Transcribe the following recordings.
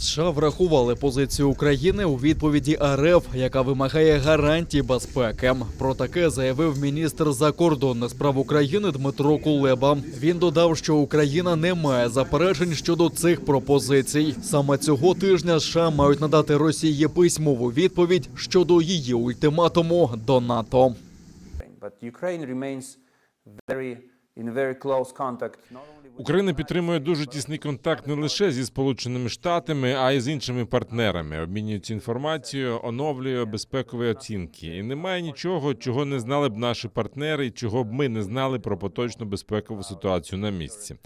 США врахували позицію України у відповіді РФ, яка вимагає гарантій безпеки. Про таке заявив міністр закордонних справ України Дмитро Кулеба. Він додав, що Україна не має заперечень щодо цих пропозицій. Саме цього тижня США мають надати Росії письмову відповідь щодо її ультиматуму до НАТО. Україна підтримує дуже тісний контакт не лише зі Сполученими Штатами, а й з іншими партнерами. Обмінюється інформацією, оновлює безпекові оцінки. І немає нічого, чого не знали б наші партнери, і чого б ми не знали про поточну безпекову ситуацію на місці.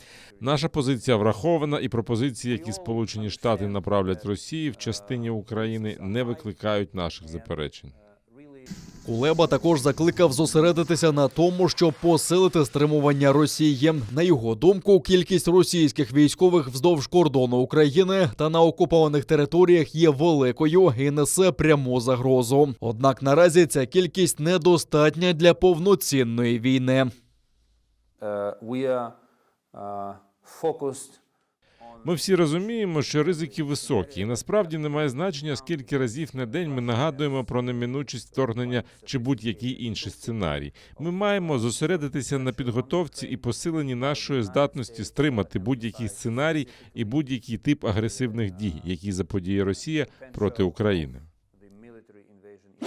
Наша позиція врахована, і пропозиції, які Сполучені Штати направлять Росії в частині України, не викликають наших заперечень. Кулеба також закликав зосередитися на тому, щоб посилити стримування Росії. На його думку, кількість російських військових вздовж кордону України та на окупованих територіях є великою і несе пряму загрозу. Однак наразі ця кількість недостатня для повноцінної війни. Ми всі розуміємо, що ризики високі, і насправді немає значення, скільки разів на день ми нагадуємо про неминучість вторгнення чи будь-який інший сценарій. Ми маємо зосередитися на підготовці і посиленні нашої здатності стримати будь-який сценарій і будь-який тип агресивних дій, які заподіє Росія проти України.